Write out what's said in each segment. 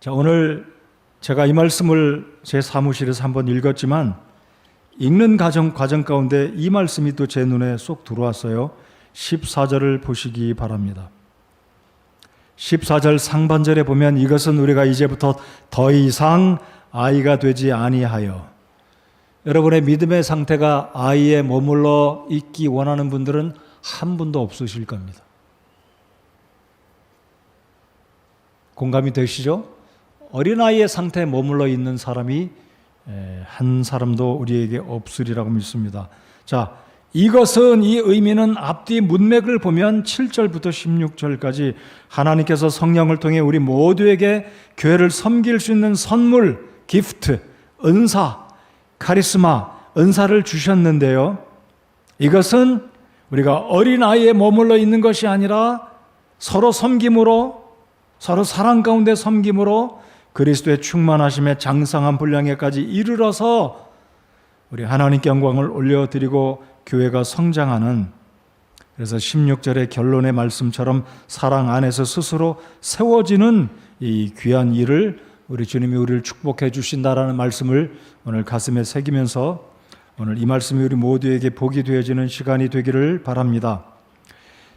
자, 오늘 제가 이 말씀을 제 사무실에서 한번 읽었지만 읽는 과정 가운데 이 말씀이 또 제 눈에 쏙 들어왔어요. 14절을 보시기 바랍니다. 14절 상반절에 보면 이것은 우리가 이제부터 더 이상 아이가 되지 아니하여. 여러분의 믿음의 상태가 아이에 머물러 있기 원하는 분들은 한 분도 없으실 겁니다. 공감이 되시죠? 어린아이의 상태에 머물러 있는 사람이 한 사람도 우리에게 없으리라고 믿습니다. 자, 이것은, 이 의미는 앞뒤 문맥을 보면 7절부터 16절까지 하나님께서 성령을 통해 우리 모두에게 교회를 섬길 수 있는 선물, 기프트, 은사, 카리스마, 은사를 주셨는데요. 이것은 우리가 어린아이에 머물러 있는 것이 아니라 서로 섬김으로, 서로 사랑 가운데 섬김으로 그리스도의 충만하심에 장성한 분량에까지 이르러서 우리 하나님께 영광을 올려드리고 교회가 성장하는, 그래서 16절의 결론의 말씀처럼 사랑 안에서 스스로 세워지는 이 귀한 일을 우리 주님이 우리를 축복해 주신다라는 말씀을 오늘 가슴에 새기면서 오늘 이 말씀이 우리 모두에게 복이 되어지는 시간이 되기를 바랍니다.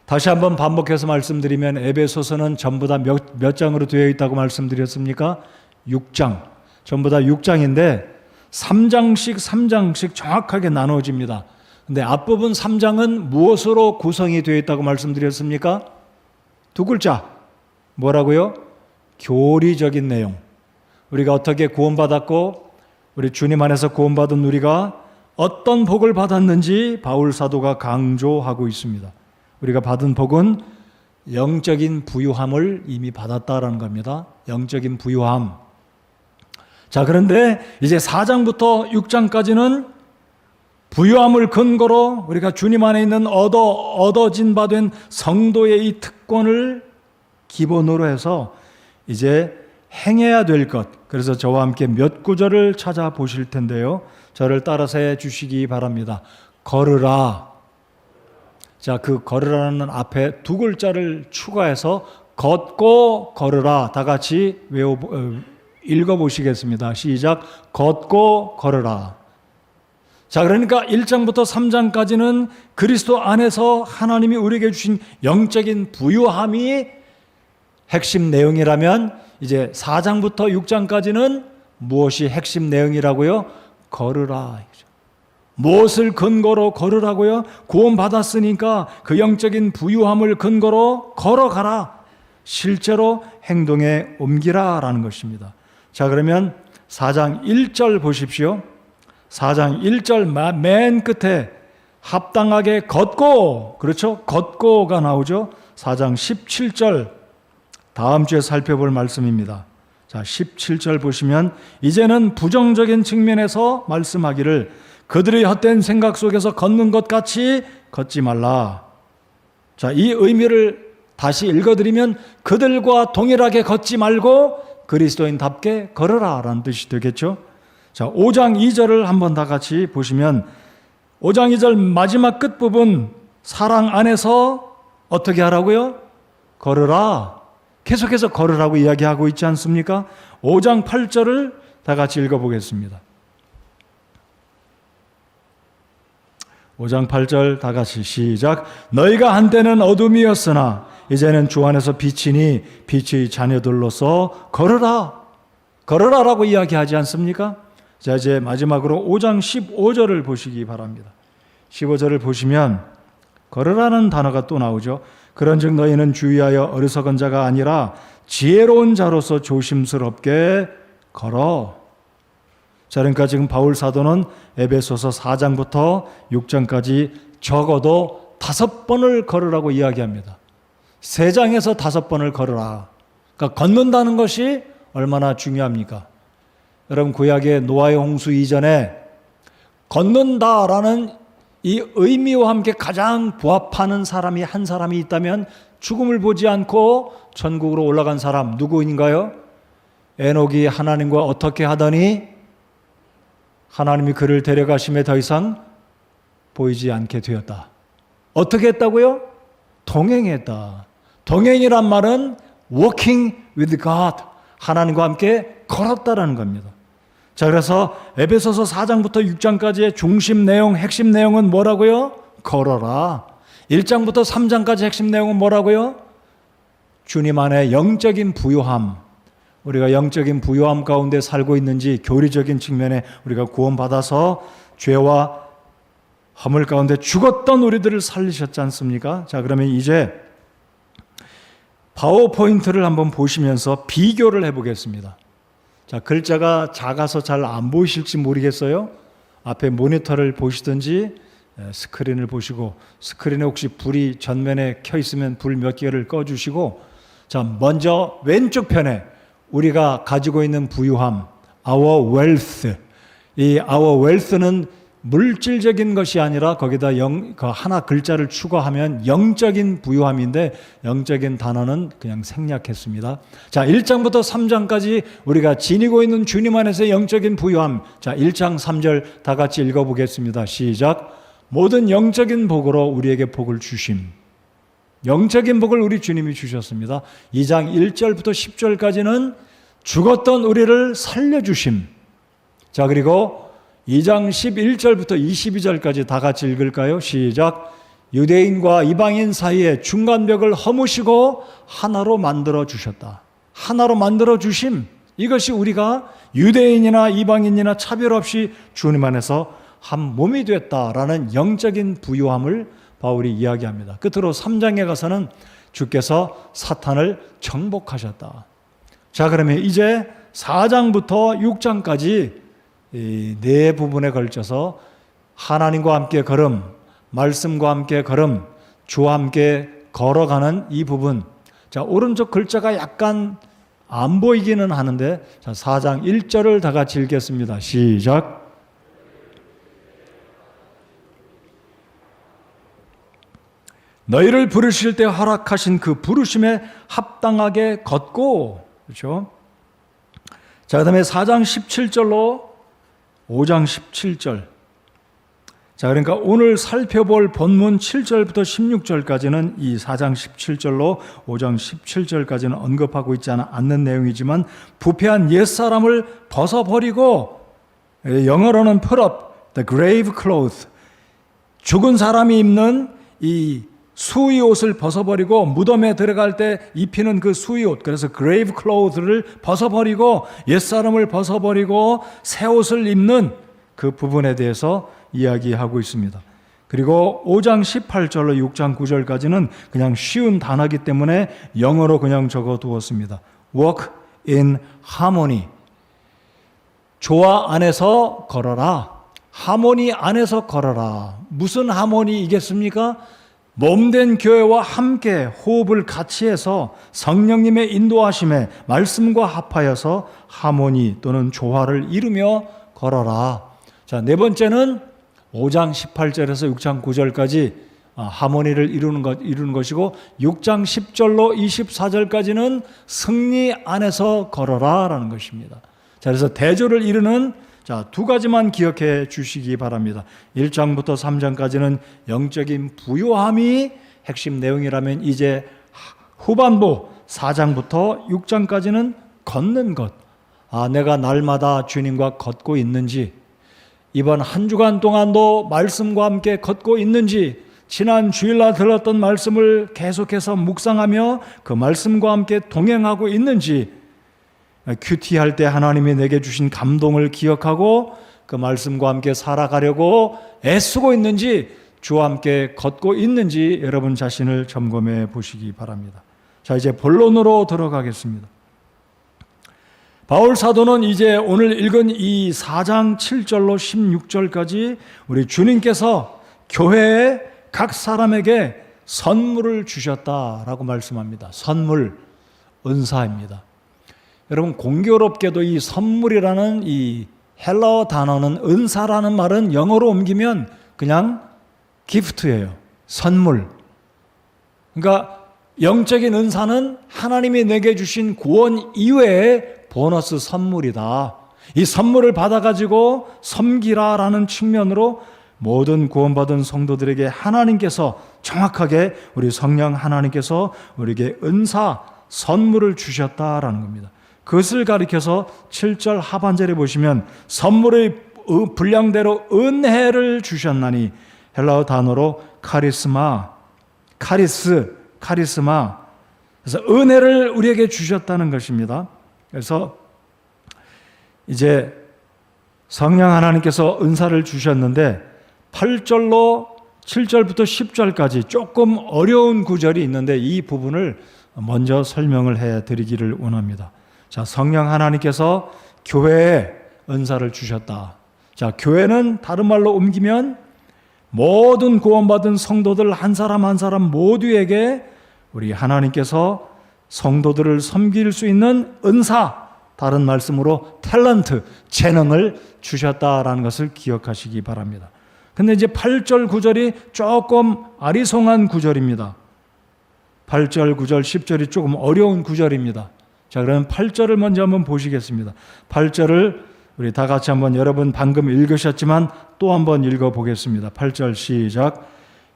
다시 한번 반복해서 말씀드리면 에베소서는 전부 다 몇 장으로 되어 있다고 말씀드렸습니까? 6장. 전부 다 6장인데 3장씩 정확하게 나눠집니다. 근데 앞부분 3장은 무엇으로 구성이 되어 있다고 말씀드렸습니까? 두 글자. 뭐라고요? 교리적인 내용. 우리가 어떻게 구원받았고 우리 주님 안에서 구원받은 우리가 어떤 복을 받았는지 바울 사도가 강조하고 있습니다. 우리가 받은 복은 영적인 부유함을 이미 받았다라는 겁니다. 영적인 부유함. 자, 그런데 이제 4장부터 6장까지는 부유함을 근거로 우리가 주님 안에 있는 얻어진 바 된 성도의 이 특권을 기본으로 해서 이제 행해야 될 것. 그래서 저와 함께 몇 구절을 찾아보실 텐데요. 저를 따라서 해 주시기 바랍니다. 걸으라. 자, 그 걸으라는 앞에 두 글자를 추가해서 걷고 걸으라. 다 같이 읽어보시겠습니다. 시작. 걷고 걸으라. 자, 그러니까 1장부터 3장까지는 그리스도 안에서 하나님이 우리에게 주신 영적인 부유함이 핵심 내용이라면 이제 4장부터 6장까지는 무엇이 핵심 내용이라고요? 걸으라. 무엇을 근거로 걸으라고요? 구원받았으니까 그 영적인 부유함을 근거로 걸어가라. 실제로 행동에 옮기라라는 것입니다. 자, 그러면 4장 1절 보십시오. 4장 1절 맨 끝에 합당하게 걷고, 그렇죠? 걷고가 나오죠. 4장 17절 다음 주에 살펴볼 말씀입니다. 자, 17절 보시면 이제는 부정적인 측면에서 말씀하기를 그들의 헛된 생각 속에서 걷는 것 같이 걷지 말라. 자, 이 의미를 다시 읽어드리면 그들과 동일하게 걷지 말고 그리스도인답게 걸으라 라는 뜻이 되겠죠. 자, 5장 2절을 한번 다 같이 보시면 5장 2절 마지막 끝부분 사랑 안에서 어떻게 하라고요? 걸으라. 계속해서 걸으라고 이야기하고 있지 않습니까? 5장 8절을 다 같이 읽어보겠습니다. 5장 8절 다 같이 시작. 너희가 한때는 어둠이었으나 이제는 주 안에서 빛이니 빛의 자녀들로서 걸으라. 걸으라라고 이야기하지 않습니까? 자, 이제 마지막으로 5장 15절을 보시기 바랍니다. 15절을 보시면 걸으라는 단어가 또 나오죠. 그런즉 너희는 주의하여 어리석은 자가 아니라 지혜로운 자로서 조심스럽게 걸어. 자, 그러니까 지금 바울 사도는 에베소서 4장부터 6장까지 적어도 5번을 걸으라고 이야기합니다. 3장에서 5번을 걸으라. 그러니까 걷는다는 것이 얼마나 중요합니까? 여러분, 구약의 노아의 홍수 이전에 걷는다라는 이 의미와 함께 가장 부합하는 사람이 한 사람이 있다면 죽음을 보지 않고 천국으로 올라간 사람 누구인가요? 에녹이 하나님과 어떻게 하더니 하나님이 그를 데려가심에 더 이상 보이지 않게 되었다. 어떻게 했다고요? 동행했다. 동행이란 말은 walking with God, 하나님과 함께 걸었다라는 겁니다. 자, 그래서 에베소서 4장부터 6장까지의 중심 내용, 핵심 내용은 뭐라고요? 걸어라. 1장부터 3장까지 핵심 내용은 뭐라고요? 주님 안에 영적인 부요함, 우리가 영적인 부요함 가운데 살고 있는지, 교리적인 측면에 우리가 구원받아서 죄와 허물 가운데 죽었던 우리들을 살리셨지 않습니까? 자, 그러면 이제 파워포인트를 한번 보시면서 비교를 해보겠습니다. 자, 글자가 작아서 잘 안 보이실지 모르겠어요. 앞에 모니터를 보시든지 스크린을 보시고, 스크린에 혹시 불이 전면에 켜 있으면 불 몇 개를 꺼주시고, 자, 먼저 왼쪽 편에 우리가 가지고 있는 부유함, our wealth. 이 our wealth는 물질적인 것이 아니라 거기다 그 하나 글자를 추가하면 영적인 부유함인데, 영적인 단어는 그냥 생략했습니다. 자, 1장부터 3장까지 우리가 지니고 있는 주님 안에서의 영적인 부유함. 자, 1장 3절 다 같이 읽어보겠습니다. 시작. 모든 영적인 복으로 우리에게 복을 주심. 영적인 복을 우리 주님이 주셨습니다. 2장 1절부터 10절까지는 죽었던 우리를 살려주심. 자, 그리고 2장 11절부터 22절까지 다 같이 읽을까요? 시작. 유대인과 이방인 사이에 중간벽을 허무시고 하나로 만들어 주셨다. 하나로 만들어 주심. 이것이 우리가 유대인이나 이방인이나 차별 없이 주님 안에서 한 몸이 됐다라는 영적인 부유함을 바울이 이야기합니다. 끝으로 3장에 가서는 주께서 사탄을 정복하셨다. 자, 그러면 이제 4장부터 6장까지 이 네 부분에 걸쳐서 하나님과 함께 걸음, 말씀과 함께 걸음, 주와 함께 걸어가는 이 부분. 자, 오른쪽 글자가 약간 안 보이기는 하는데, 자, 4장 1절을 다 같이 읽겠습니다. 시작. 너희를 부르실 때 허락하신 그 부르심에 합당하게 걷고, 그렇죠? 자, 그 다음에 4장 17절로 5장 17절. 자, 그러니까 오늘 살펴볼 본문 7절부터 16절까지는 이 4장 17절로 5장 17절까지는 언급하고 있지 않는 내용이지만, 부패한 옛사람을 벗어버리고, 영어로는 put up the grave cloth, 죽은 사람이 입는 이 수의 옷을 벗어버리고 무덤에 들어갈 때 입히는 그 수의 옷, 그래서 grave cloth를 벗어버리고 옛사람을 벗어버리고 새 옷을 입는 그 부분에 대해서 이야기하고 있습니다. 그리고 5장 18절로 6장 9절까지는 그냥 쉬운 단어이기 때문에 영어로 그냥 적어두었습니다. Walk in harmony. 조화 안에서 걸어라. 하모니 안에서 걸어라. 무슨 하모니이겠습니까? 몸된 교회와 함께 호흡을 같이 해서 성령님의 인도하심에 말씀과 합하여서 하모니 또는 조화를 이루며 걸어라. 자, 네 번째는 5장 18절에서 6장 9절까지 하모니를 이루는 것이고, 6장 10절로 24절까지는 승리 안에서 걸어라라는 것입니다. 자, 그래서 대조를 이루는 두 가지만 기억해 주시기 바랍니다. 1장부터 3장까지는 영적인 부요함이 핵심 내용이라면, 이제 후반부 4장부터 6장까지는 걷는 것. 내가 날마다 주님과 걷고 있는지, 이번 한 주간 동안도 말씀과 함께 걷고 있는지, 지난 주일날 들었던 말씀을 계속해서 묵상하며 그 말씀과 함께 동행하고 있는지, 큐티할 때 하나님이 내게 주신 감동을 기억하고 그 말씀과 함께 살아가려고 애쓰고 있는지, 주와 함께 걷고 있는지 여러분 자신을 점검해 보시기 바랍니다. 자, 이제 본론으로 들어가겠습니다. 바울 사도는 이제 오늘 읽은 이 4장 7절로 16절까지 우리 주님께서 교회에 각 사람에게 선물을 주셨다라고 말씀합니다. 선물, 은사입니다. 여러분, 공교롭게도 이 선물이라는 이 헬라어 단어는, 은사라는 말은 영어로 옮기면 그냥 기프트예요. 선물. 그러니까 영적인 은사는 하나님이 내게 주신 구원 이외의 보너스 선물이다. 이 선물을 받아가지고 섬기라라는 측면으로 모든 구원받은 성도들에게 하나님께서 정확하게, 우리 성령 하나님께서 우리에게 은사, 선물을 주셨다라는 겁니다. 그것을 가리켜서 7절 하반절에 보시면 선물의 분량대로 은혜를 주셨나니 헬라어 단어로 카리스마. 그래서 은혜를 우리에게 주셨다는 것입니다. 그래서 이제 성령 하나님께서 은사를 주셨는데 8절로 7절부터 10절까지 조금 어려운 구절이 있는데 이 부분을 먼저 설명을 해 드리기를 원합니다. 자, 성령 하나님께서 교회에 은사를 주셨다. 자, 교회는 다른 말로 옮기면 모든 구원받은 성도들 한 사람 한 사람 모두에게 우리 하나님께서 성도들을 섬길 수 있는 은사, 다른 말씀으로 탤런트, 재능을 주셨다라는 것을 기억하시기 바랍니다. 근데 이제 8절, 9절이 조금 아리송한 구절입니다. 8절, 9절, 10절이 조금 어려운 구절입니다. 자, 그러면 8절을 먼저 한번 보시겠습니다. 8절을 우리 다 같이 한번, 여러분 방금 읽으셨지만 또 한번 읽어보겠습니다. 8절 시작.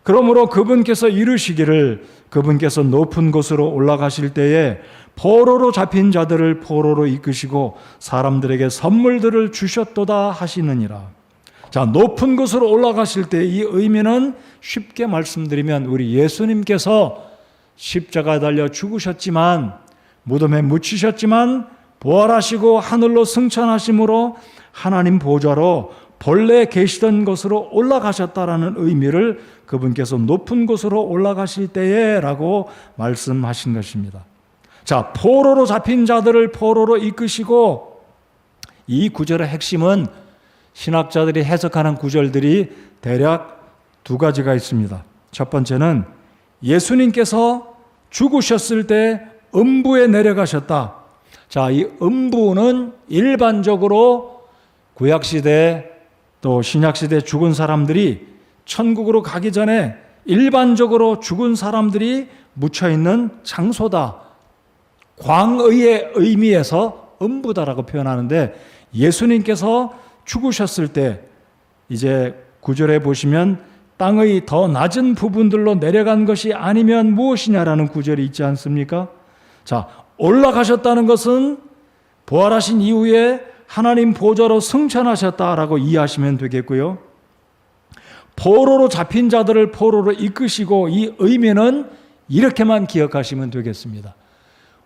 그러므로 그분께서 이르시기를 그분께서 높은 곳으로 올라가실 때에 포로로 잡힌 자들을 포로로 이끄시고 사람들에게 선물들을 주셨도다 하시느니라. 자, 높은 곳으로 올라가실 때 이 의미는 쉽게 말씀드리면 우리 예수님께서 십자가에 달려 죽으셨지만 무덤에 묻히셨지만 부활하시고 하늘로 승천하심으로 하나님 보좌로 본래 계시던 곳으로 올라가셨다라는 의미를 그분께서 높은 곳으로 올라가실 때에 라고 말씀하신 것입니다. 자, 포로로 잡힌 자들을 포로로 이끄시고, 이 구절의 핵심은 신학자들이 해석하는 구절들이 대략 두 가지가 있습니다. 첫 번째는 예수님께서 죽으셨을 때 음부에 내려가셨다. 자, 이 음부는 일반적으로 구약시대 또 신약시대 죽은 사람들이 천국으로 가기 전에 일반적으로 죽은 사람들이 묻혀있는 장소다. 광의의 의미에서 음부다라고 표현하는데, 예수님께서 죽으셨을 때 이제 9절에 보시면 땅의 더 낮은 부분들로 내려간 것이 아니면 무엇이냐라는 구절이 있지 않습니까? 자, 올라가셨다는 것은 부활하신 이후에 하나님 보좌로 승천하셨다라고 이해하시면 되겠고요. 포로로 잡힌 자들을 포로로 이끄시고, 이 의미는 이렇게만 기억하시면 되겠습니다.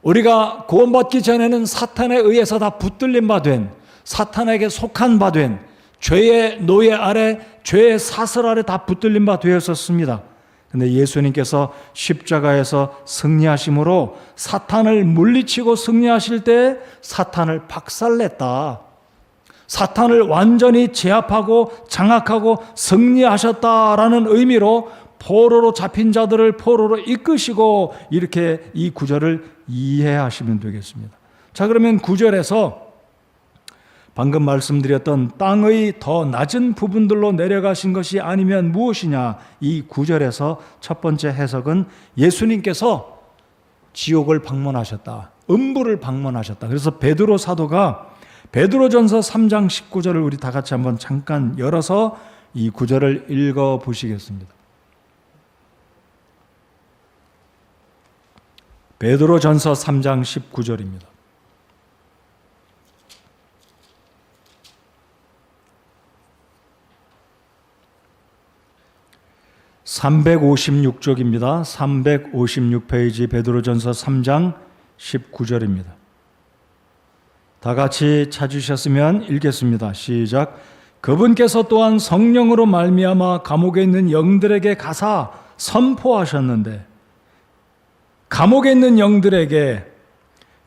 우리가 구원받기 전에는 사탄에 의해서 다 붙들린 바 된, 사탄에게 속한 바 된, 죄의 노예 아래, 죄의 사슬 아래 다 붙들린 바 되었었습니다. 근데 예수님께서 십자가에서 승리하심으로 사탄을 물리치고 승리하실 때 사탄을 박살냈다. 사탄을 완전히 제압하고 장악하고 승리하셨다라는 의미로 포로로 잡힌 자들을 포로로 이끄시고, 이렇게 이 구절을 이해하시면 되겠습니다. 자, 그러면 9절에서 방금 말씀드렸던 땅의 더 낮은 부분들로 내려가신 것이 아니면 무엇이냐, 이 9절에서 첫 번째 해석은 예수님께서 지옥을 방문하셨다, 음부를 방문하셨다. 그래서 베드로 사도가 베드로전서 3장 19절을 우리 다 같이 한번 잠깐 열어서 이 9절을 읽어 보시겠습니다. 베드로전서 3장 19절입니다. (356쪽입니다) 356페이지 베드로전서 3장 19절입니다. 다 같이 찾으셨으면 읽겠습니다. 시작. 그분께서 또한 성령으로 말미암아 감옥에 있는 영들에게 가사 선포하셨는데, 감옥에 있는 영들에게,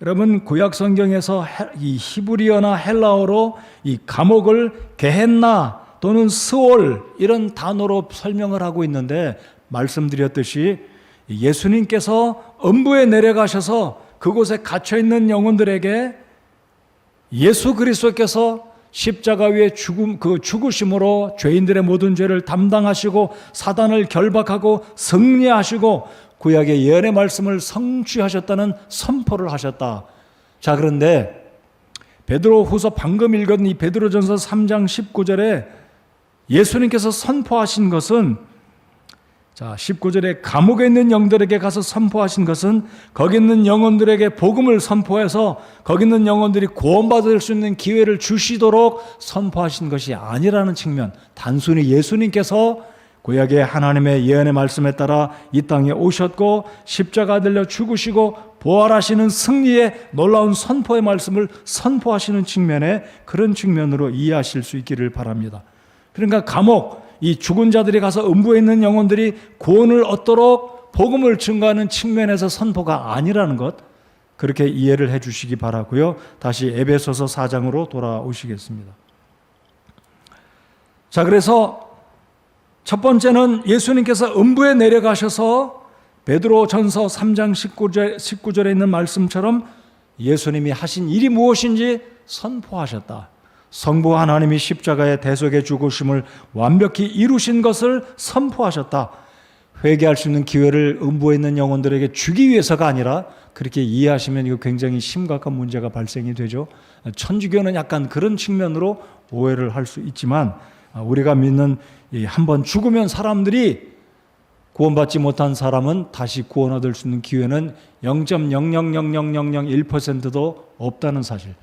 여러분 구약 성경에서 이 히브리어나 헬라어로 이 감옥을 게헨나 또는 스올 이런 단어로 설명을 하고 있는데, 말씀드렸듯이 예수님께서 음부에 내려가셔서 그곳에 갇혀있는 영혼들에게 예수 그리스도께서 십자가 위에 죽으심으로 죄인들의 모든 죄를 담당하시고 사단을 결박하고 승리하시고 구약의 예언의 말씀을 성취하셨다는 선포를 하셨다. 자, 그런데 베드로 후서 방금 읽은 이 베드로전서 3장 19절에 예수님께서 선포하신 것은 자, 19절에 감옥에 있는 영들에게 가서 선포하신 것은 거기 있는 영혼들에게 복음을 선포해서 거기 있는 영혼들이 구원받을 수 있는 기회를 주시도록 선포하신 것이 아니라는 측면, 단순히 예수님께서 구약의 하나님의 예언의 말씀에 따라 이 땅에 오셨고 십자가 들려 죽으시고 부활하시는 승리의 놀라운 선포의 말씀을 선포하시는 측면에 그런 측면으로 이해하실 수 있기를 바랍니다. 그러니까 감옥, 이 죽은 자들이 가서 음부에 있는 영혼들이 구원을 얻도록 복음을 증거하는 측면에서 선포가 아니라는 것, 그렇게 이해를 해 주시기 바라고요. 다시 에베소서 4장으로 돌아오시겠습니다. 자, 그래서 첫 번째는 예수님께서 음부에 내려가셔서 베드로전서 3장 19절에 있는 말씀처럼 예수님이 하신 일이 무엇인지 선포하셨다. 성부 하나님이 십자가의 대속의 죽으심을 완벽히 이루신 것을 선포하셨다. 회개할 수 있는 기회를 음부에 있는 영혼들에게 주기 위해서가 아니라, 그렇게 이해하시면 이거 굉장히 심각한 문제가 발생이 되죠. 천주교는 약간 그런 측면으로 오해를 할 수 있지만, 우리가 믿는 한번 죽으면 사람들이 구원받지 못한 사람은 다시 구원 얻을 수 있는 기회는 0.0000001%도 없다는 사실.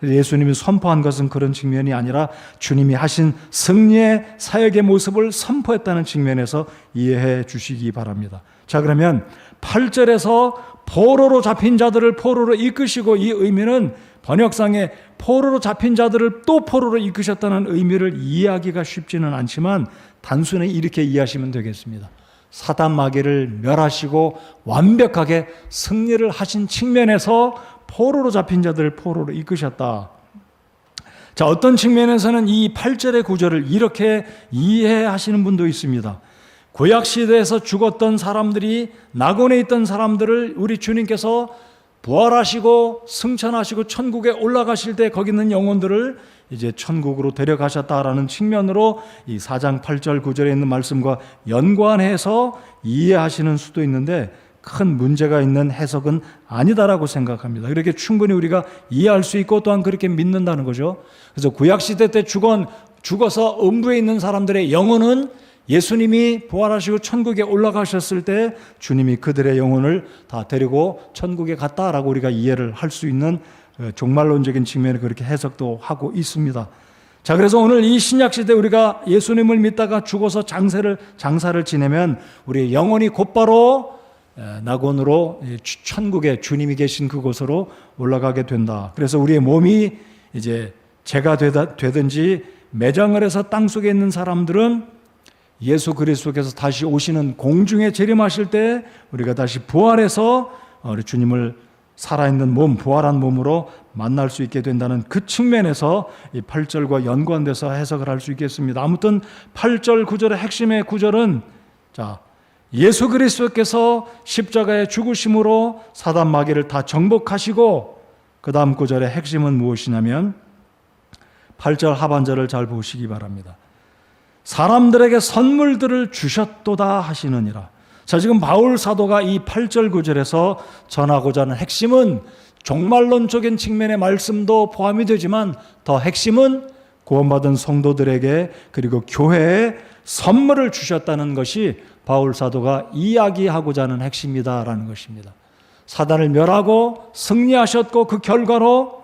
예수님이 선포한 것은 그런 측면이 아니라 주님이 하신 승리의 사역의 모습을 선포했다는 측면에서 이해해 주시기 바랍니다. 자, 그러면 8절에서 포로로 잡힌 자들을 포로로 이끄시고, 이 의미는 번역상에 포로로 잡힌 자들을 또 포로로 이끄셨다는 의미를 이해하기가 쉽지는 않지만 단순히 이렇게 이해하시면 되겠습니다. 사단 마귀를 멸하시고 완벽하게 승리를 하신 측면에서 포로로 잡힌 자들을 포로로 이끄셨다. 자, 어떤 측면에서는 이 8절의 구절을 이렇게 이해하시는 분도 있습니다. 구약시대에서 죽었던 사람들이, 낙원에 있던 사람들을 우리 주님께서 부활하시고 승천하시고 천국에 올라가실 때 거기 있는 영혼들을 이제 천국으로 데려가셨다라는 측면으로 이 4장 8절 9절에 있는 말씀과 연관해서 이해하시는 수도 있는데, 큰 문제가 있는 해석은 아니다라고 생각합니다. 그렇게 충분히 우리가 이해할 수 있고 또한 그렇게 믿는다는 거죠. 그래서 구약시대 때 죽어서 음부에 있는 사람들의 영혼은 예수님이 부활하시고 천국에 올라가셨을 때 주님이 그들의 영혼을 다 데리고 천국에 갔다라고 우리가 이해를 할 수 있는 종말론적인 측면에 그렇게 해석도 하고 있습니다. 자, 그래서 오늘 이 신약시대 우리가 예수님을 믿다가 죽어서 장사를 지내면 우리의 영혼이 곧바로 낙원으로 천국에 주님이 계신 그곳으로 올라가게 된다. 그래서 우리의 몸이 이제 재가 되든지 매장을 해서 땅속에 있는 사람들은 예수 그리스도께서 다시 오시는 공중에 재림하실 때 우리가 다시 부활해서 우리 주님을 살아있는 몸, 부활한 몸으로 만날 수 있게 된다는 그 측면에서 이 8절과 연관돼서 해석을 할 수 있겠습니다. 아무튼 8절 9절의 핵심의 구절은, 자, 예수 그리스도께서 십자가의 죽으심으로 사단 마귀를 다 정복하시고, 그 다음 구절의 핵심은 무엇이냐면 8절 하반절을 잘 보시기 바랍니다. 사람들에게 선물들을 주셨도다 하시느니라. 자, 지금 바울 사도가 이 8절 9절에서 전하고자 하는 핵심은 종말론적인 측면의 말씀도 포함이 되지만 더 핵심은 구원받은 성도들에게 그리고 교회에 선물을 주셨다는 것이 바울 사도가 이야기하고자 하는 핵심이다라는 것입니다. 사단을 멸하고 승리하셨고 그 결과로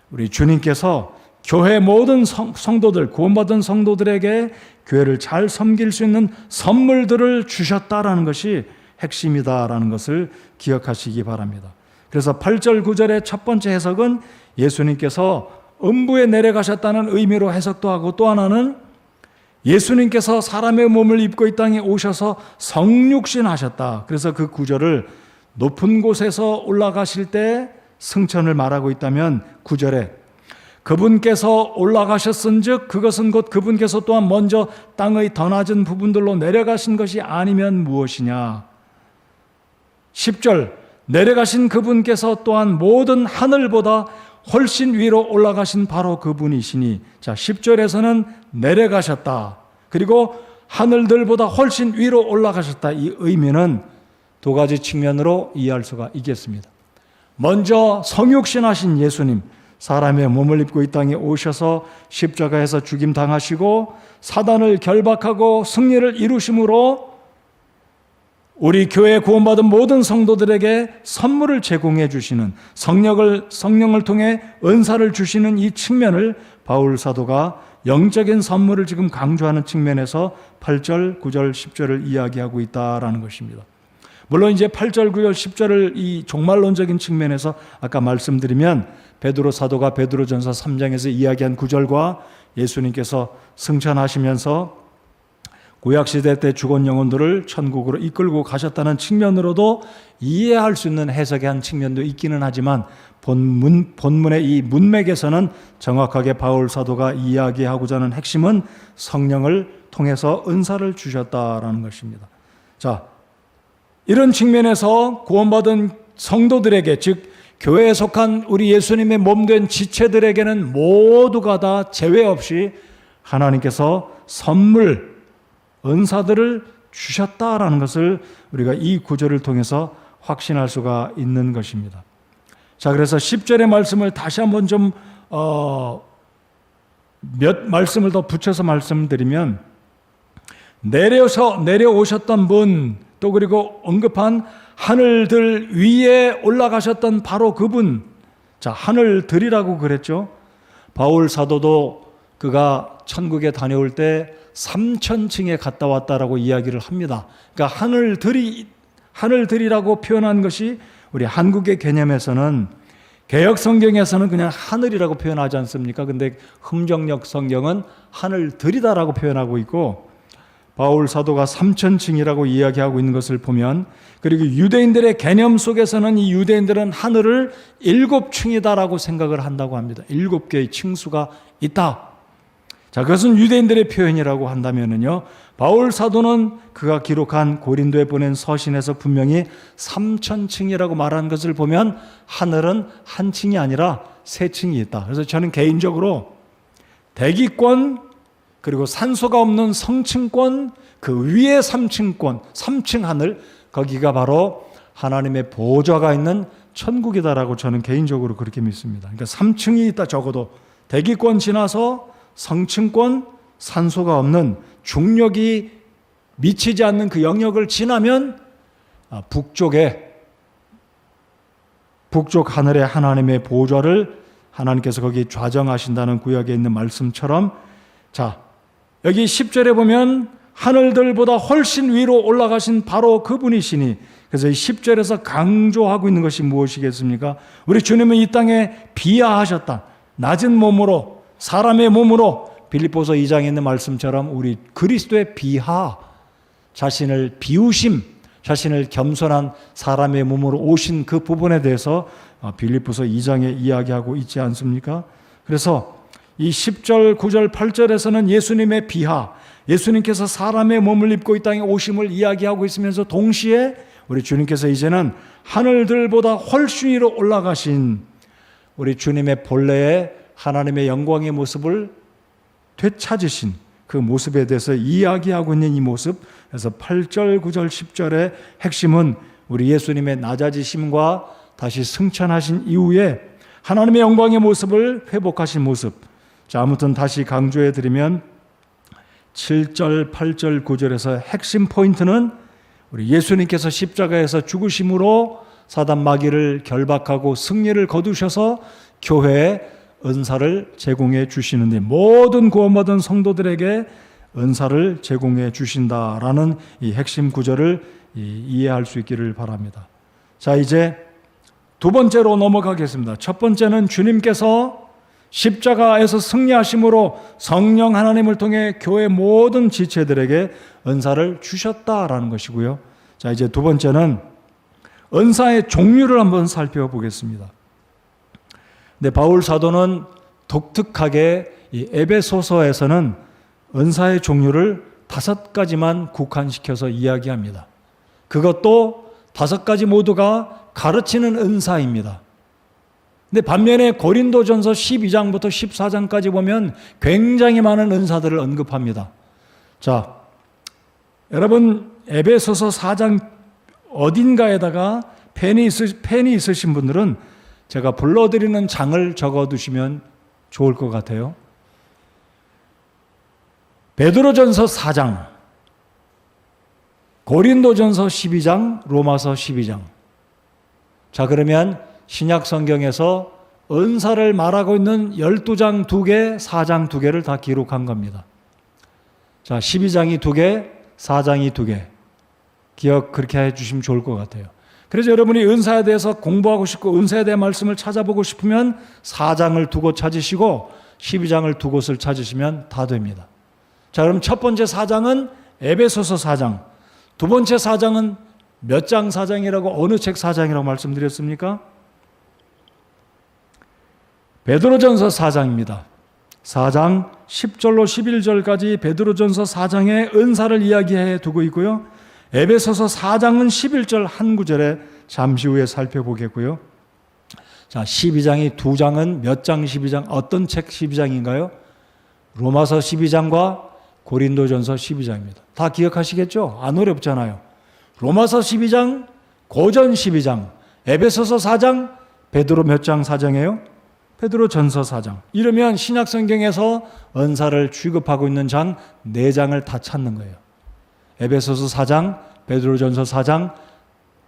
우리 주님께서 교회 모든 성도들, 구원받은 성도들에게 교회를 잘 섬길 수 있는 선물들을 주셨다라는 것이 핵심이다라는 것을 기억하시기 바랍니다. 그래서 8절 9절의 첫 번째 해석은 예수님께서 음부에 내려가셨다는 의미로 해석도 하고, 또 하나는 예수님께서 사람의 몸을 입고 이 땅에 오셔서 성육신하셨다. 그래서 그 구절을 높은 곳에서 올라가실 때 승천을 말하고 있다면 9절에 그분께서 올라가셨은즉 그것은 곧 그분께서 또한 먼저 땅의 더 낮은 부분들로 내려가신 것이 아니면 무엇이냐. 10절 내려가신 그분께서 또한 모든 하늘보다 훨씬 위로 올라가신 바로 그분이시니, 자, 10절에서는 내려가셨다. 그리고 하늘들보다 훨씬 위로 올라가셨다. 이 의미는 두 가지 측면으로 이해할 수가 있겠습니다. 먼저 성육신하신 예수님, 사람의 몸을 입고 이 땅에 오셔서 십자가에서 죽임 당하시고 사단을 결박하고 승리를 이루심으로 우리 교회 구원받은 모든 성도들에게 선물을 제공해 주시는 성령을 통해 은사를 주시는 이 측면을 바울 사도가 영적인 선물을 지금 강조하는 측면에서 8절, 9절, 10절을 이야기하고 있다라는 것입니다. 물론 이제 8절, 9절, 10절을 이 종말론적인 측면에서 아까 말씀드리면 베드로 사도가 베드로전서 3장에서 이야기한 9절과 예수님께서 승천하시면서 구약시대 때 죽은 영혼들을 천국으로 이끌고 가셨다는 측면으로도 이해할 수 있는 해석의 한 측면도 있기는 하지만 본문의 이 문맥에서는 정확하게 바울 사도가 이야기하고자 하는 핵심은 성령을 통해서 은사를 주셨다라는 것입니다. 자, 이런 측면에서 구원받은 성도들에게, 즉 교회에 속한 우리 예수님의 몸된 지체들에게는 모두가 다 제외 없이 하나님께서 선물, 은사들을 주셨다라는 것을 우리가 이 구절을 통해서 확신할 수가 있는 것입니다. 자, 그래서 10절의 말씀을 다시 한번 좀 몇 말씀을 더 붙여서 말씀드리면, 내려오셨던 분, 또 그리고 언급한 하늘들 위에 올라가셨던 바로 그분. 자, 하늘들이라고 그랬죠. 바울 사도도 그가 천국에 다녀올 때 3000층에 갔다 왔다라고 이야기를 합니다. 그러니까 하늘들이라고 표현한 것이 우리 한국의 개념에서는, 개역 성경에서는 그냥 하늘이라고 표현하지 않습니까? 근데 흠정역 성경은 하늘들이다라고 표현하고 있고, 바울 사도가 3000층이라고 이야기하고 있는 것을 보면, 그리고 유대인들의 개념 속에서는 이 유대인들은 하늘을 7층이다라고 생각을 한다고 합니다. 7개의 층수가 있다. 자, 그것은 유대인들의 표현이라고 한다면은요, 바울 사도는 그가 기록한 고린도에 보낸 서신에서 분명히 3000층이라고 말한 것을 보면 하늘은 한 층이 아니라 3층이 있다. 그래서 저는 개인적으로 대기권, 그리고 산소가 없는 성층권, 그 위에 3층권, 3층 하늘, 거기가 바로 하나님의 보좌가 있는 천국이다라고 저는 개인적으로 그렇게 믿습니다. 그러니까 3층이 있다. 적어도 대기권 지나서 성층권, 산소가 없는, 중력이 미치지 않는 그 영역을 지나면 북쪽 하늘에 하나님의 보좌를 하나님께서 거기 좌정하신다는 구약에 있는 말씀처럼, 자, 여기 10절에 보면 하늘들보다 훨씬 위로 올라가신 바로 그분이시니, 그래서 이 10절에서 강조하고 있는 것이 무엇이겠습니까? 우리 주님은 이 땅에 비하하셨다. 낮은 몸으로, 사람의 몸으로, 빌립보서 2장에 있는 말씀처럼 우리 그리스도의 비하, 자신을 비우심, 자신을 겸손한 사람의 몸으로 오신 그 부분에 대해서 빌립보서 2장에 이야기하고 있지 않습니까? 그래서 이 10절, 9절, 8절에서는 예수님의 비하, 예수님께서 사람의 몸을 입고 이 땅에 오심을 이야기하고 있으면서 동시에 우리 주님께서 이제는 하늘들보다 훨씬 위로 올라가신 우리 주님의 본래의 하나님의 영광의 모습을 되찾으신 그 모습에 대해서 이야기하고 있는 이 모습. 그래서 8절, 9절, 10절의 핵심은 우리 예수님의 낮아지심과 다시 승천하신 이후에 하나님의 영광의 모습을 회복하신 모습. 자, 아무튼 다시 강조해 드리면 7절, 8절, 9절에서 핵심 포인트는 우리 예수님께서 십자가에서 죽으심으로 사단 마귀를 결박하고 승리를 거두셔서 교회에 은사를 제공해 주시는데, 모든 구원받은 성도들에게 은사를 제공해 주신다라는 이 핵심 구절을 이해할 수 있기를 바랍니다. 자, 이제 두 번째로 넘어가겠습니다. 첫 번째는 주님께서 십자가에서 승리하심으로 성령 하나님을 통해 교회 모든 지체들에게 은사를 주셨다라는 것이고요. 자, 이제 두 번째는 은사의 종류를 한번 살펴보겠습니다. 근데 바울 사도는 독특하게 이 에베소서에서는 은사의 종류를 5가지만 국한시켜서 이야기합니다. 그것도 5가지 모두가 가르치는 은사입니다. 근데 반면에 고린도전서 12장부터 14장까지 보면 굉장히 많은 은사들을 언급합니다. 자, 여러분 에베소서 4장 어딘가에다가 펜이 있으신 분들은 제가 불러드리는 장을 적어두시면 좋을 것 같아요. 베드로전서 4장, 고린도전서 12장, 로마서 12장. 자, 그러면 신약 성경에서 은사를 말하고 있는 12장 2개, 4장 2개를 다 기록한 겁니다. 자, 12장이 2개, 4장이 2개. 기억 그렇게 해 주시면 좋을 것 같아요. 그래서 여러분이 은사에 대해서 공부하고 싶고 은사에 대한 말씀을 찾아보고 싶으면 4장을 두 곳 찾으시고 12장을 두 곳을 찾으시면 다 됩니다. 자, 그럼 첫 번째 4장은 에베소서 4장. 두 번째 4장은 몇 장 4장이라고 어느 책 4장이라고 말씀드렸습니까? 베드로전서 4장입니다. 4장 10절로 11절까지 베드로전서 4장의 은사를 이야기해 두고 있고요. 에베소서 4장은 11절 한 구절에 잠시 후에 살펴보겠고요. 자, 12장이 두 장은 몇 장 12장, 어떤 책 12장인가요? 로마서 12장과 고린도전서 12장입니다. 다 기억하시겠죠? 안 어렵잖아요. 로마서 12장, 고전 12장, 에베소서 4장, 베드로 몇 장 4장이에요? 베드로 전서 4장. 이러면 신약 성경에서 은사를 취급하고 있는 장 4장을 다 찾는 거예요. 에베소서 4장, 베드로전서 4장,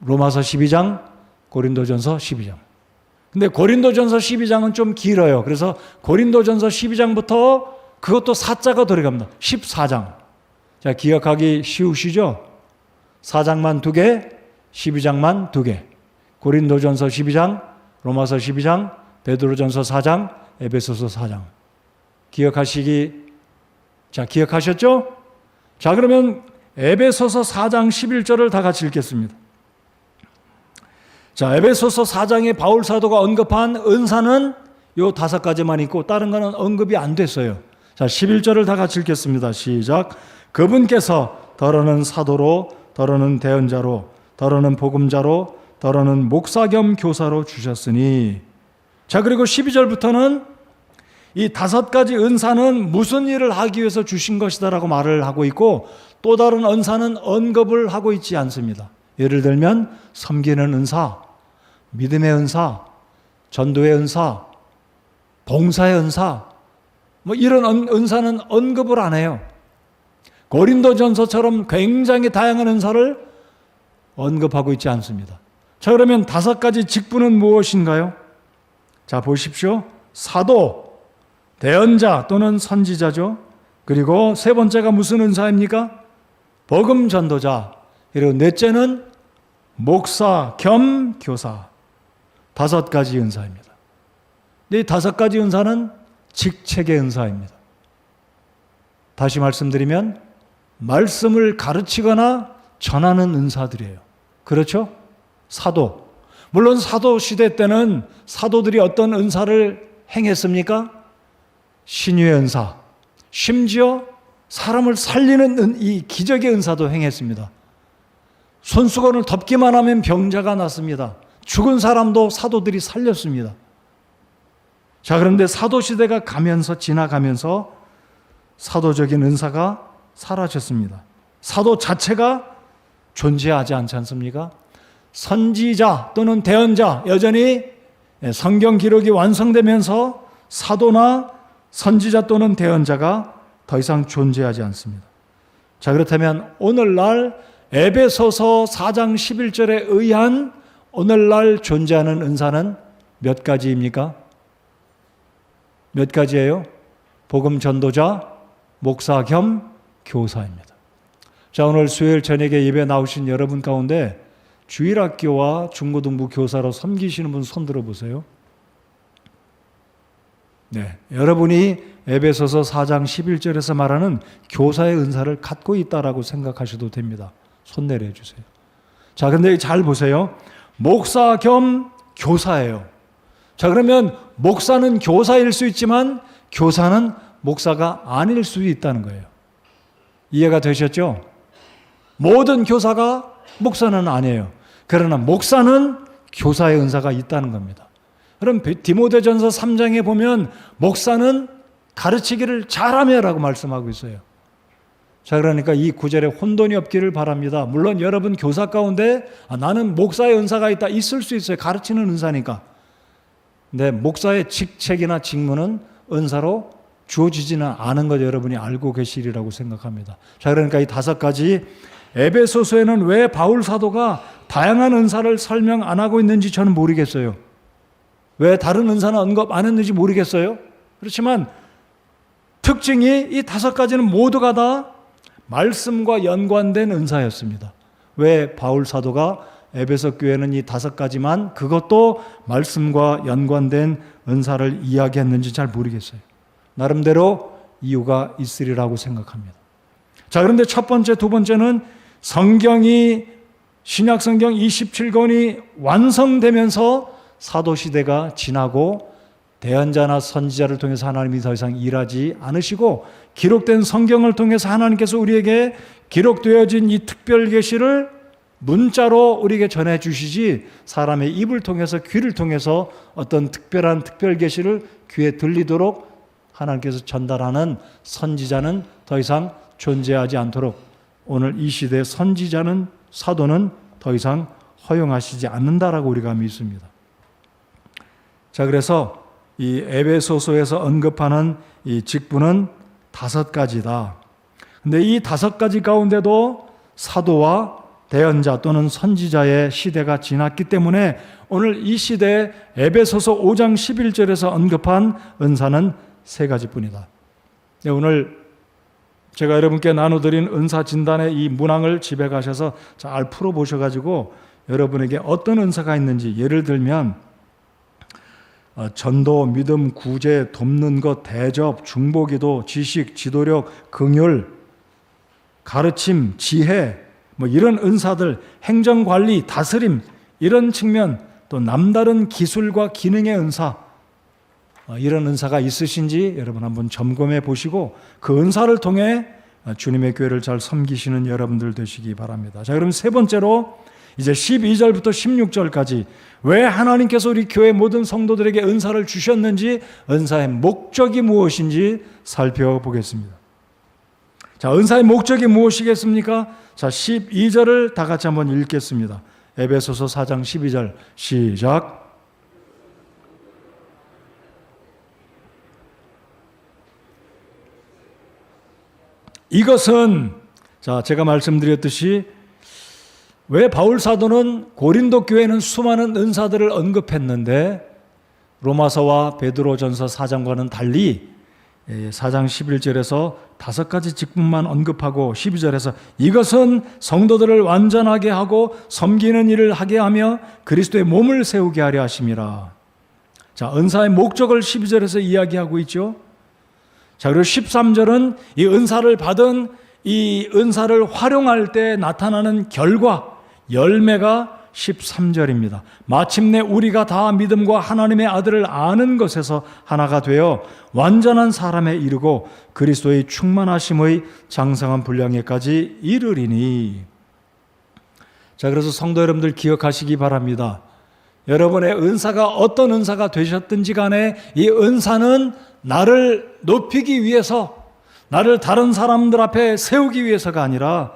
로마서 12장, 고린도전서 12장. 근데 고린도전서 12장은 좀 길어요. 그래서 고린도전서 12장부터 그것도 4자가 들어갑니다. 14장. 자, 기억하기 쉬우시죠? 4장만 2개, 12장만 2개. 고린도전서 12장, 로마서 12장, 베드로전서 4장, 에베소서 4장. 기억하셨죠? 자, 그러면 에베소서 4장 11절을 다 같이 읽겠습니다. 자, 에베소서 4장에 바울 사도가 언급한 은사는 요 5가지만 있고 다른 거는 언급이 안 됐어요. 자, 11절을 다 같이 읽겠습니다. 시작. 그분께서 더러는 사도로, 더러는 대언자로, 더러는 복음자로, 더러는 목사 겸 교사로 주셨으니. 자, 그리고 12절부터는 이 5가지 은사는 무슨 일을 하기 위해서 주신 것이다라고 말을 하고 있고 또 다른 은사는 언급을 하고 있지 않습니다. 예를 들면 섬기는 은사, 믿음의 은사, 전도의 은사, 봉사의 은사, 이런 은사는 언급을 안 해요. 고린도전서처럼 굉장히 다양한 은사를 언급하고 있지 않습니다. 자, 그러면 5가지 직분은 무엇인가요? 자, 보십시오. 사도, 대언자 또는 선지자죠. 그리고 세 번째가 무슨 은사입니까? 복음 전도자. 그리고 넷째는 목사 겸 교사. 5가지 은사입니다. 이 5가지 은사는 직책의 은사입니다. 다시 말씀드리면 말씀을 가르치거나 전하는 은사들이에요. 그렇죠? 사도. 물론 사도 시대 때는 사도들이 어떤 은사를 행했습니까? 신유의 은사. 심지어 사람을 살리는 이 기적의 은사도 행했습니다. 손수건을 덮기만 하면 병자가 났습니다. 죽은 사람도 사도들이 살렸습니다. 자, 그런데 사도 시대가 지나가면서 사도적인 은사가 사라졌습니다. 사도 자체가 존재하지 않지 않습니까? 선지자 또는 대언자, 여전히 성경 기록이 완성되면서 사도나 선지자 또는 대언자가 더 이상 존재하지 않습니다. 자, 그렇다면 오늘날 에베소서 4장 11절에 의한 오늘날 존재하는 은사는 몇 가지입니까? 몇 가지예요? 복음 전도자, 목사 겸 교사입니다. 자, 오늘 수요일 저녁에 예배 나오신 여러분 가운데 주일학교와 중고등부 교사로 섬기시는 분 손 들어보세요. 네, 여러분이 에베소서 4장 11절에서 말하는 교사의 은사를 갖고 있다라고 생각하셔도 됩니다. 손 내려주세요. 자, 근데 잘 보세요. 목사 겸 교사예요. 자, 그러면 목사는 교사일 수 있지만 교사는 목사가 아닐 수 있다는 거예요. 이해가 되셨죠? 모든 교사가 목사는 아니에요. 그러나 목사는 교사의 은사가 있다는 겁니다. 그럼 디모데전서 3장에 보면 목사는 가르치기를 잘하며라고 말씀하고 있어요. 자, 그러니까 이 구절에 혼돈이 없기를 바랍니다. 물론 여러분 교사 가운데 나는 목사의 은사가 있을 수 있어요. 가르치는 은사니까. 근데 목사의 직책이나 직무는 은사로 주어지지는 않은 것 여러분이 알고 계시리라고 생각합니다. 자, 그러니까 이 5가지 에베소서에는 왜 바울 사도가 다양한 은사를 설명 안 하고 있는지 저는 모르겠어요. 왜 다른 은사는 언급 안 했는지 모르겠어요. 그렇지만 특징이 이 5가지는 모두가 다 말씀과 연관된 은사였습니다. 왜 바울 사도가 에베소 교회는 이 5가지만 그것도 말씀과 연관된 은사를 이야기했는지 잘 모르겠어요. 나름대로 이유가 있으리라고 생각합니다. 자, 그런데 첫 번째, 두 번째는 신약 성경 27권이 완성되면서 사도시대가 지나고 대언자나 선지자를 통해서 하나님이 더 이상 일하지 않으시고 기록된 성경을 통해서 하나님께서 우리에게 기록되어진 이 특별 계시를 문자로 우리에게 전해주시지 사람의 입을 통해서 귀를 통해서 어떤 특별한 특별 계시를 귀에 들리도록 하나님께서 전달하는 선지자는 더 이상 존재하지 않도록 오늘 이 시대의 선지자는 사도는 더 이상 허용하시지 않는다라고 우리가 믿습니다. 자, 그래서 이 에베소서에서 언급하는 이 직분은 5가지다. 근데 이 5가지 가운데도 사도와 대언자 또는 선지자의 시대가 지났기 때문에 오늘 이 시대에 에베소서 5장 11절에서 언급한 은사는 3가지뿐이다. 오늘 제가 여러분께 나눠드린 은사 진단의 이 문항을 집에 가셔서 잘 풀어보셔가지고 여러분에게 어떤 은사가 있는지, 예를 들면 전도, 믿음, 구제, 돕는 것, 대접, 중보기도, 지식, 지도력, 긍휼, 가르침, 지혜, 이런 은사들, 행정관리, 다스림, 이런 측면, 또 남다른 기술과 기능의 은사, 이런 은사가 있으신지 여러분 한번 점검해 보시고 그 은사를 통해 주님의 교회를 잘 섬기시는 여러분들 되시기 바랍니다. 자, 그럼 세 번째로 이제 12절부터 16절까지 왜 하나님께서 우리 교회 모든 성도들에게 은사를 주셨는지, 은사의 목적이 무엇인지 살펴보겠습니다. 자, 은사의 목적이 무엇이겠습니까? 자, 12절을 다 같이 한번 읽겠습니다. 에베소서 4장 12절 시작. 이것은, 자, 제가 말씀드렸듯이 왜 바울 사도는 고린도 교회는 수많은 은사들을 언급했는데 로마서와 베드로전서 4장과는 달리 4장 11절에서 5가지 직분만 언급하고 12절에서 이것은 성도들을 완전하게 하고 섬기는 일을 하게 하며 그리스도의 몸을 세우게 하려 하심이라. 자, 은사의 목적을 12절에서 이야기하고 있죠. 자, 그리고 13절은 이 은사를 받은 이 은사를 활용할 때 나타나는 결과, 열매가 13절입니다. 마침내 우리가 다 믿음과 하나님의 아들을 아는 것에서 하나가 되어 완전한 사람에 이르고 그리스도의 충만하심의 장성한 분량에까지 이르리니. 자, 그래서 성도 여러분들 기억하시기 바랍니다. 여러분의 은사가 어떤 은사가 되셨든지 간에 이 은사는 나를 높이기 위해서, 나를 다른 사람들 앞에 세우기 위해서가 아니라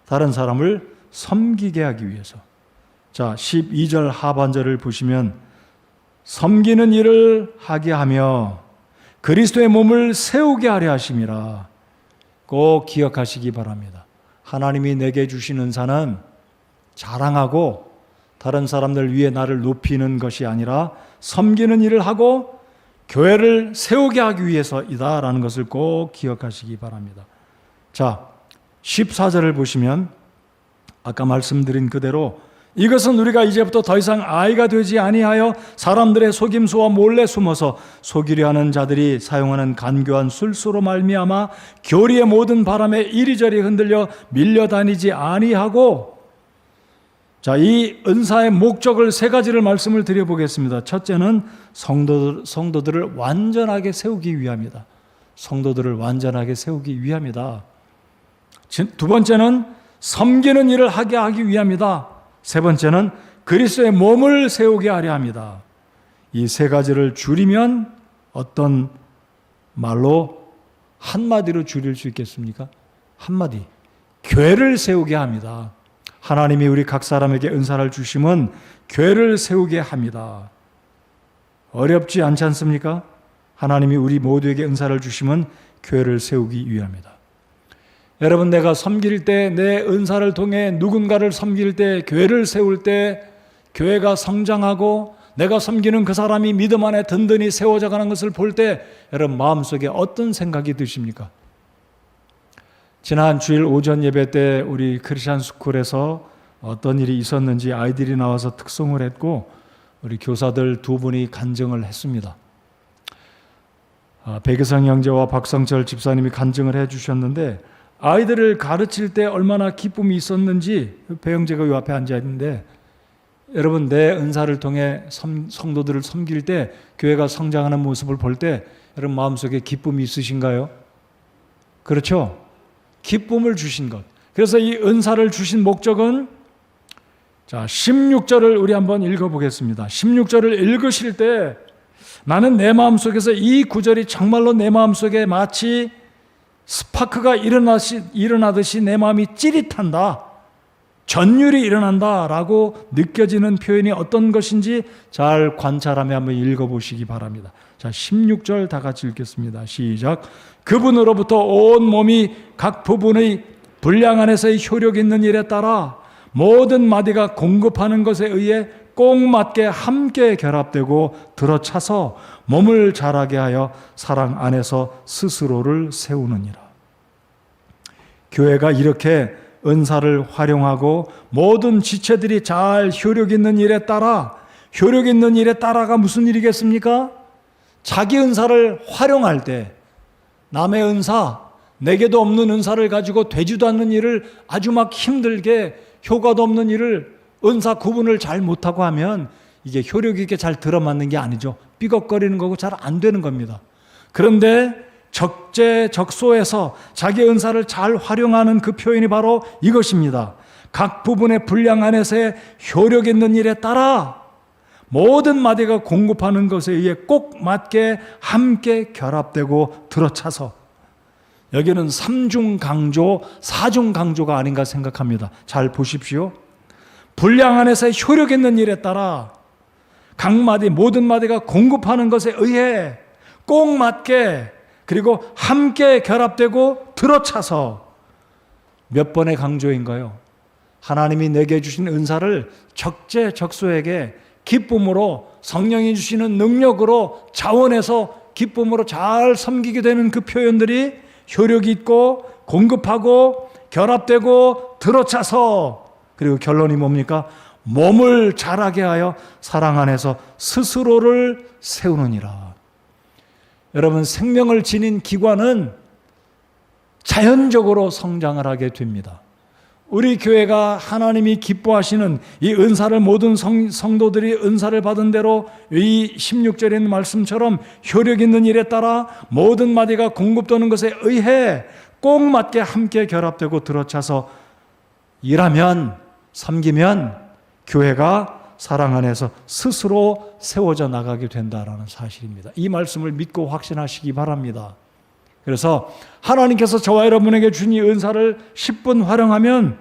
다른 사람을 섬기게 하기 위해서. 자, 12절 하반절을 보시면 섬기는 일을 하게 하며 그리스도의 몸을 세우게 하려 하심이라. 꼭 기억하시기 바랍니다. 하나님이 내게 주신 은사는 자랑하고 다른 사람들 위해 나를 높이는 것이 아니라 섬기는 일을 하고 교회를 세우게 하기 위해서이다라는 것을 꼭 기억하시기 바랍니다. 자, 14절을 보시면 아까 말씀드린 그대로 이것은 우리가 이제부터 더 이상 아이가 되지 아니하여 사람들의 속임수와 몰래 숨어서 속이려 하는 자들이 사용하는 간교한 술수로 말미암아 교리의 모든 바람에 이리저리 흔들려 밀려다니지 아니하고. 자, 이 은사의 목적을 3가지를 말씀을 드려보겠습니다. 첫째는 성도들을 완전하게 세우기 위함이다. 성도들을 완전하게 세우기 위함이다. 두 번째는 섬기는 일을 하게 하기 위함이다. 세 번째는 그리스도의 몸을 세우게 하려 합니다. 이 3가지를 줄이면 어떤 말로 한마디로 줄일 수 있겠습니까? 한마디. 교회를 세우게 합니다. 하나님이 우리 각 사람에게 은사를 주심은 교회를 세우게 합니다. 어렵지 않지 않습니까? 하나님이 우리 모두에게 은사를 주심은 교회를 세우기 위함이다. 여러분, 내가 섬길 때, 내 은사를 통해 누군가를 섬길 때, 교회를 세울 때 교회가 성장하고 내가 섬기는 그 사람이 믿음 안에 든든히 세워져 가는 것을 볼 때 여러분 마음속에 어떤 생각이 드십니까? 지난 주일 오전 예배 때 우리 크리스천 스쿨에서 어떤 일이 있었는지 아이들이 나와서 특송을 했고 우리 교사들 두 분이 간증을 했습니다. 백여성 형제와 박성철 집사님이 간증을 해주셨는데 아이들을 가르칠 때 얼마나 기쁨이 있었는지 배 형제가 이 앞에 앉아 있는데 여러분 내 은사를 통해 성도들을 섬길 때 교회가 성장하는 모습을 볼 때 여러분 마음속에 기쁨이 있으신가요? 그렇죠? 기쁨을 주신 것. 그래서 이 은사를 주신 목적은 자 16절을 우리 한번 읽어보겠습니다. 16절을 읽으실 때 나는 내 마음속에서 이 구절이 정말로 내 마음속에 마치 스파크가 일어나듯이 내 마음이 찌릿한다. 전율이 일어난다라고 느껴지는 표현이 어떤 것인지 잘 관찰하며 한번 읽어보시기 바랍니다. 자, 16절 다 같이 읽겠습니다. 시작. 그분으로부터 온 몸이 각 부분의 분량 안에서의 효력 있는 일에 따라 모든 마디가 공급하는 것에 의해 꼭 맞게 함께 결합되고 들어차서 몸을 자라게 하여 사랑 안에서 스스로를 세우느니라. 교회가 이렇게 은사를 활용하고 모든 지체들이 잘 효력 있는 일에 따라가 무슨 일이겠습니까? 자기 은사를 활용할 때 남의 은사, 내게도 없는 은사를 가지고 되지도 않는 일을 아주 막 힘들게 효과도 없는 일을 은사 구분을 잘 못하고 하면 이게 효력 있게 잘 들어맞는 게 아니죠. 삐걱거리는 거고 잘 안 되는 겁니다. 그런데 적재적소에서 자기 은사를 잘 활용하는 그 표현이 바로 이것입니다. 각 부분의 분량 안에서의 효력 있는 일에 따라 모든 마디가 공급하는 것에 의해 꼭 맞게 함께 결합되고 들어차서 여기는 3중 강조, 4중 강조가 아닌가 생각합니다. 잘 보십시오. 분량 안에서의 효력 있는 일에 따라 각 마디, 모든 마디가 공급하는 것에 의해 꼭 맞게 그리고 함께 결합되고 들어차서 몇 번의 강조인가요? 하나님이 내게 주신 은사를 적재적소에게 기쁨으로 성령이 주시는 능력으로 자원해서 기쁨으로 잘 섬기게 되는 그 표현들이 효력이 있고 공급하고 결합되고 들어차서 그리고 결론이 뭡니까? 몸을 자라게 하여 사랑 안에서 스스로를 세우느니라. 여러분 생명을 지닌 기관은 자연적으로 성장을 하게 됩니다. 우리 교회가 하나님이 기뻐하시는 이 은사를 모든 성도들이 은사를 받은 대로 이 16절에 있는 말씀처럼 효력 있는 일에 따라 모든 마디가 공급되는 것에 의해 꼭 맞게 함께 결합되고 들어차서 일하면 섬기면 교회가 사랑 안에서 스스로 세워져 나가게 된다라는 사실입니다. 이 말씀을 믿고 확신하시기 바랍니다. 그래서 하나님께서 저와 여러분에게 주신 이 은사를 10분 활용하면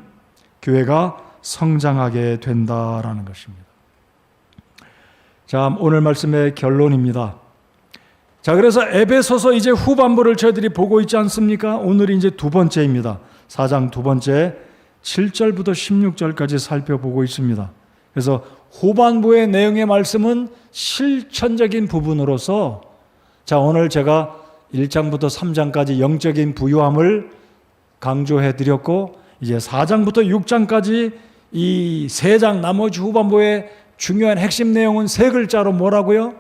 교회가 성장하게 된다라는 것입니다. 자, 오늘 말씀의 결론입니다. 자, 그래서 에베소서 이제 후반부를 저희들이 보고 있지 않습니까? 오늘이 이제 두 번째입니다. 4장 두 번째 7절부터 16절까지 살펴보고 있습니다. 그래서 후반부의 내용의 말씀은 실천적인 부분으로서 자, 오늘 제가 1장부터 3장까지 영적인 부유함을 강조해 드렸고 이제 4장부터 6장까지 이 3장 나머지 후반부의 중요한 핵심 내용은 3글자로 뭐라고요?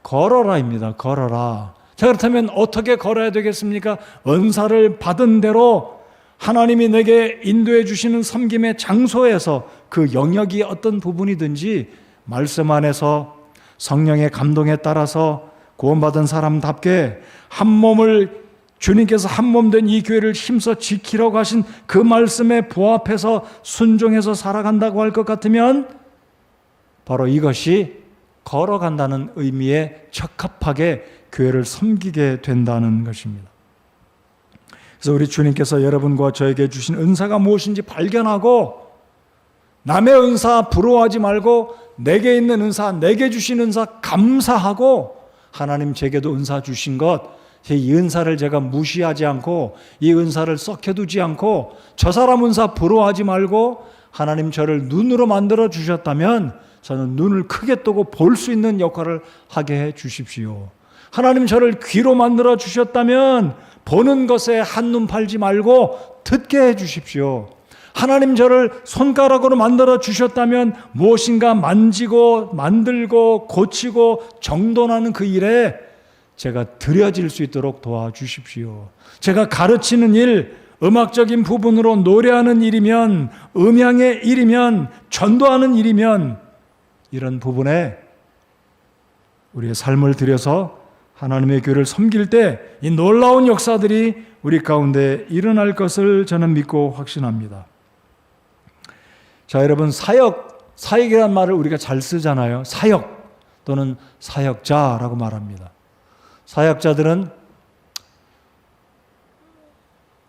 걸어라입니다. 걸어라. 자, 그렇다면 어떻게 걸어야 되겠습니까? 은사를 받은 대로 하나님이 내게 인도해 주시는 섬김의 장소에서 그 영역이 어떤 부분이든지 말씀 안에서 성령의 감동에 따라서 구원받은 사람답게 한 몸을 주님께서 한 몸 된 이 교회를 힘써 지키려고 하신 그 말씀에 부합해서 순종해서 살아간다고 할 것 같으면 바로 이것이 걸어간다는 의미에 적합하게 교회를 섬기게 된다는 것입니다. 그래서 우리 주님께서 여러분과 저에게 주신 은사가 무엇인지 발견하고 남의 은사 부러워하지 말고 내게 있는 은사, 내게 주신 은사 감사하고 하나님 제게도 은사 주신 것, 이 은사를 제가 무시하지 않고 이 은사를 썩혀두지 않고 저 사람 은사 부러워하지 말고 하나님 저를 눈으로 만들어 주셨다면 저는 눈을 크게 뜨고 볼 수 있는 역할을 하게 해 주십시오. 하나님 저를 귀로 만들어 주셨다면 보는 것에 한눈 팔지 말고 듣게 해 주십시오. 하나님 저를 손가락으로 만들어 주셨다면 무엇인가 만지고 만들고 고치고 정돈하는 그 일에 제가 드려질 수 있도록 도와주십시오. 제가 가르치는 일, 음악적인 부분으로 노래하는 일이면, 음향의 일이면, 전도하는 일이면 이런 부분에 우리의 삶을 들여서 하나님의 교회를 섬길 때 이 놀라운 역사들이 우리 가운데 일어날 것을 저는 믿고 확신합니다. 자, 여러분, 사역이라는 말을 우리가 잘 쓰잖아요. 사역 또는 사역자라고 말합니다. 사역자들은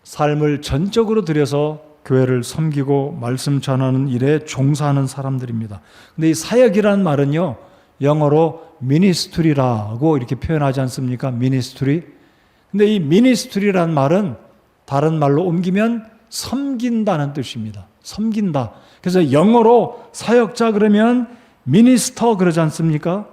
삶을 전적으로 들여서 교회를 섬기고 말씀 전하는 일에 종사하는 사람들입니다. 근데 이 사역이라는 말은요, 영어로 미니스트리라고 이렇게 표현하지 않습니까? 미니스트리. 근데 이 미니스트리라는 말은 다른 말로 옮기면 섬긴다는 뜻입니다. 섬긴다. 그래서 영어로 사역자 그러면 미니스터 그러지 않습니까?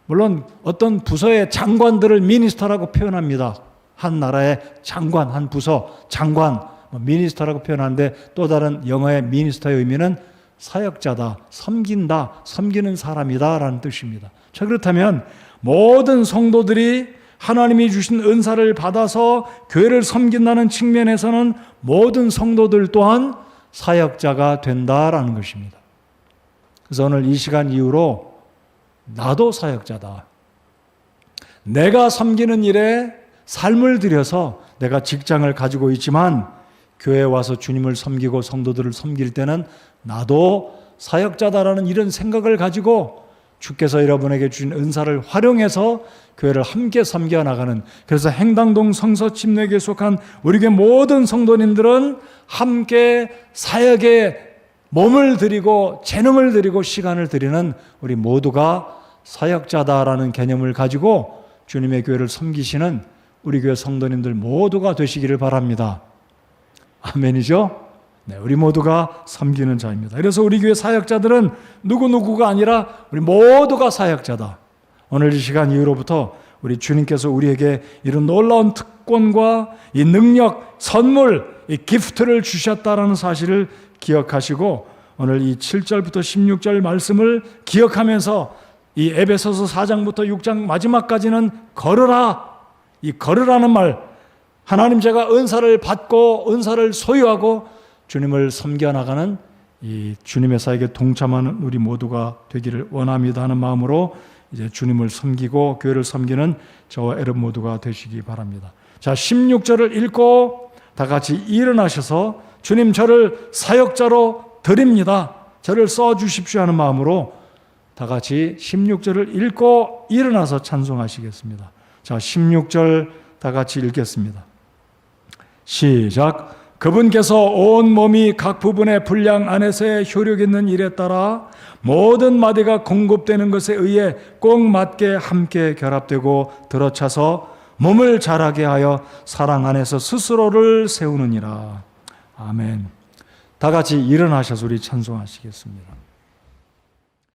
물론 어떤 부서의 장관들을 미니스터라고 표현합니다. 한 나라의 장관, 한 부서 장관, 미니스터라고 표현하는데 또 다른 영어의 미니스터의 의미는 사역자다, 섬긴다, 섬기는 사람이다 라는 뜻입니다. 자, 그렇다면 모든 성도들이 하나님이 주신 은사를 받아서 교회를 섬긴다는 측면에서는 모든 성도들 또한 사역자가 된다라는 것입니다. 그래서 오늘 이 시간 이후로 나도 사역자다. 내가 섬기는 일에 삶을 들여서 내가 직장을 가지고 있지만 교회에 와서 주님을 섬기고 성도들을 섬길 때는 나도 사역자다라는 이런 생각을 가지고 주께서 여러분에게 주신 은사를 활용해서 교회를 함께 섬겨 나가는, 그래서 행당동 성서침례교에 속한 우리 교회 모든 성도님들은 함께 사역에 몸을 들이고 재능을 들이고 시간을 들이는 우리 모두가 사역자다라는 개념을 가지고 주님의 교회를 섬기시는 우리 교회 성도님들 모두가 되시기를 바랍니다. 아멘이죠? 네, 우리 모두가 섬기는 자입니다. 그래서 우리 교회 사역자들은 누구누구가 아니라 우리 모두가 사역자다. 오늘 이 시간 이후로부터 우리 주님께서 우리에게 이런 놀라운 특권과 이 능력, 선물, 이 기프트를 주셨다라는 사실을 기억하시고 오늘 이 7절부터 16절 말씀을 기억하면서 이 에베소서 4장부터 6장 마지막까지는 걸으라. 이 걸으라는 말, 하나님 제가 은사를 받고 은사를 소유하고 주님을 섬겨나가는 이 주님의 사역에 동참하는 우리 모두가 되기를 원합니다 하는 마음으로 이제 주님을 섬기고 교회를 섬기는 저와 여러분 모두가 되시기 바랍니다. 자, 16절을 읽고 다 같이 일어나셔서 주님 저를 사역자로 드립니다. 저를 써주십시오 하는 마음으로 다 같이 16절을 읽고 일어나서 찬송하시겠습니다. 자, 16절 다 같이 읽겠습니다. 시작. 그분께서 온 몸이 각 부분의 분량 안에서의 효력 있는 일에 따라 모든 마디가 공급되는 것에 의해 꼭 맞게 함께 결합되고 들어차서 몸을 자라게 하여 사랑 안에서 스스로를 세우느니라. 아멘. 다 같이 일어나셔서 우리 찬송하시겠습니다.